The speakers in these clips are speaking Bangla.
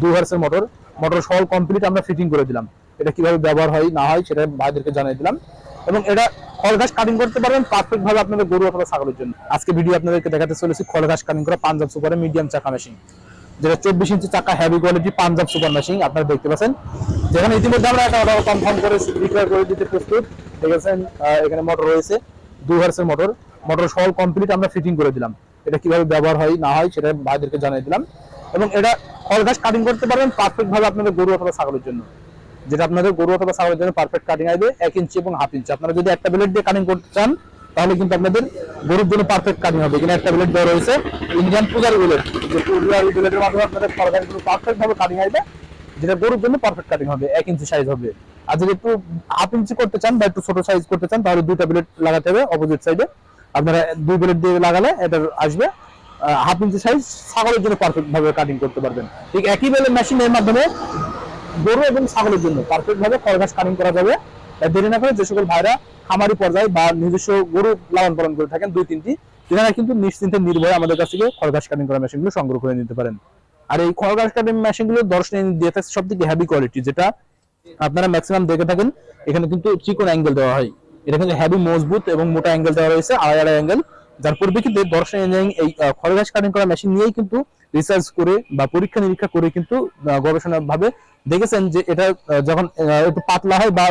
2 হার্সের মোটর, মোটর সহ কমপ্লিট আমরা ফিটিং করে দিলাম। এটা কিভাবে ব্যবহার হয় না হয় সেটা ভাইদেরকে জানিয়ে দিলাম। এবং এটা খড় ঘাস কাটিং করতে পারবেন পারফেক্ট ভাবে আপনাদের গরু অথবা ছাগলের জন্য। আজকে ভিডিও আপনাদেরকে দেখাতে চলেছি খড় ঘাস কাটিং করা পাঞ্জাব সুপারের মিডিয়াম চাকা মেশিন, যেটা 24 ইঞ্চি চাকা heavy quality Punjab super machine আপনারা দেখতে পাচ্ছেন, যেখানে ইতিমধ্যে আমরা একটা অর্ডার কনফার্ম করে বিক্রয় করে দিতে প্রস্তুত। দেখেছেন এখানে মোটর রয়েছে 2 হার্সের মোটর, মোটর সহ কমপ্লিট আমরা ফিটিং করে দিলাম। এটা কিভাবে ব্যবহার হয় না হয় সেটা ভাইদেরকে জানিয়ে দিলাম। এবং এটা খড় ঘাস কাটিং করতে পারবেন পারফেক্ট ভাবে আপনাদের গরু অথবা ছাগলের জন্য, যেটা আপনাদের গরু অথবা ছাগলের জন্য পারফেক্ট কাটিং আসবে 1 ইঞ্চি এবং হাফ ইঞ্চি। আপনারা যদি একটা ব্লেড দিয়ে কাটিং করতে চান তাহলে কিন্তু আপনাদের গরুর জন্য পারফেক্ট কাটিং হবে। এখানে একটা ব্লেড দেওয়া রয়েছে ইন্ডিয়ান পূজার ব্লেড, যে পূজার ব্লেডের মাধ্যমে আপনাদের খড় ঘাসগুলো পারফেক্ট ভাবে কাটিং আসবে, যেটা গরুর জন্য পারফেক্ট কাটিং হবে 1 ইঞ্চি সাইজ হবে। আর যদি একটু হাফ ইঞ্চি করতে চান বা একটু ছোট সাইজ করতে চান তাহলে দুইটা ব্লেড লাগাতে হবে অপোজিট সাইডে। আপনারা 2 ব্লেড দিয়ে লাগালে এটা আসবে হাফ ইঞ্চি সাইজ, ছাগলের জন্য পারফেক্ট ভাবে কাটিং করতে পারবেন। ঠিক একই ব্লেড মেশিনের মাধ্যমে গরু এবং ছাগলের জন্য পারফেক্ট ভাবে খড় ঘাস কাটিং করা যাবে। দেরি না করে যে সকল ভাইরা খামারি পর্যায়ে বা নিজস্ব গরু লালন পালন করে থাকেন 2-3টি, এনারা কিন্তু নিশ্চিন্তে নির্ভয়ে আমাদের কাছ থেকে খড় ঘাস কাটিং করা মেশিনগুলো সংগ্রহ করে নিতে পারেন। আর এই খড় ঘাস কাটিং মেশিনগুলো দর্শনে দিয়ে থাকে সব থেকে হেভি কোয়ালিটি, যেটা আপনারা ম্যাক্সিমাম দেখে থাকেন। এখানে কিন্তু চিকন অ্যাঙ্গেল দেওয়া হয়, এটা কিন্তু হেভি মজবুত এবং মোটা অ্যাঙ্গেল দেওয়া রয়েছে, আড়াই অ্যাঙ্গেল, যার পরিপ্রেক্ষিতে দর্শন ইঞ্জিনিয়ারিং এই খড় ঘাস কাটিং করা মেশিন নিয়েই কিন্তু রিসার্চ করে বা পরীক্ষা নিরীক্ষা করে কিন্তু গবেষণা ভাবে দেখেছেন যে এটা যখন একটু পাতলা হয় বা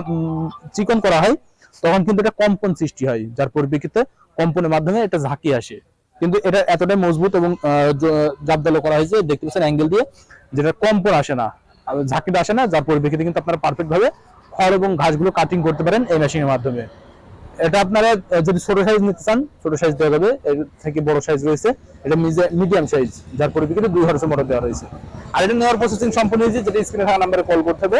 চিকন করা হয় তখন কিন্তু এটা কম্পন সৃষ্টি হয়, যার পরিপ্রেক্ষিতে কম্পনের মাধ্যমে এটা ঝাঁকি আসে। কিন্তু এটা এতটাই মজবুত এবং জাবদালো করা হয়েছে দেখতে পাচ্ছেন অ্যাঙ্গেল দিয়ে, যেটা কম্পন আসে না, ঝাঁকিটা আসে না, যার পরিপ্রেক্ষিতে কিন্তু আপনারা পারফেক্ট ভাবে খড় এবং ঘাসগুলো কাটিং করতে পারেন এই মেশিনের মাধ্যমে। এটা আপনারা যদি ছোট সাইজ নিতে চান ছোট সাইজ দেওয়া যাবে, এর থেকে বড় সাইজ রয়েছে, এটা মিডিয়াম সাইজ, যার পরিপ্রেক্ষিতে 2 হার্সের মোটর দেওয়া রয়েছে। আর এটা নেওয়ার প্রসেসিং সম্পূর্ণ হয়েছে, যেটা স্ক্রিনে থাকা নাম্বারে কল করতে হবে।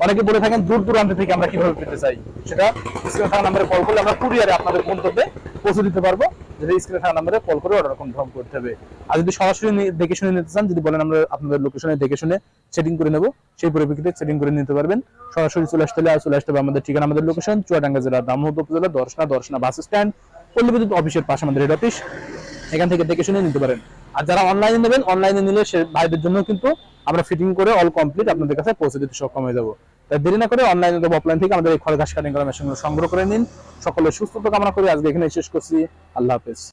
অনেকে বলে থাকেন দূর দূরান্ত থেকে আমরা কিভাবে পেতে চাই, সেটা স্ক্রিনে থাকা নাম্বারে কল করলে আমরা কুরিয়ারে আপনাদের গন্তব্যে পৌঁছে দিতে পারবো, যেটা স্ক্রিনে থাকা নাম্বারে কল করে অর্ডার কনফার্ম করতে হবে। আর যদি সরাসরি দেখে শুনে নিতে চান, যদি বলেন আমরা আপনাদের লোকেশনে দেখে শুনে সেটিং করে নেব, সেই পরিপ্রেক্ষিতে সেটিং করে নিতে পারবেন। সরাসরি চলে আসতে হবে আমাদের ঠিকানা, আমাদের লোকেশন চুয়াডাঙ্গা জেলা দামোহর উপজেলা দর্শনা বাস স্ট্যান্ড, পল্লী বিদ্যুৎ অফিসের পাশে আমাদের হেড অফিস। এখান থেকে দেখে শুনে নিতে পারেন। আর যারা অনলাইনে নেবেন, অনলাইনে নিলে সে ভাইদের জন্য কিন্তু আমরা ফিটিং করে অল কমপ্লিট আপনাদের কাছে পৌঁছে দিতে সক্ষম হয়ে যাবো। তাই দেরি না করে অনলাইনে বা অফলাইন থেকে আমাদের এই খড় ঘাস কাটিং করা মেশিনগুলো সংগ্রহ করে নিন। সকলের সুস্থতা কামনা করে আজকে এখানে শেষ করছি। আল্লাহ হাফেজ।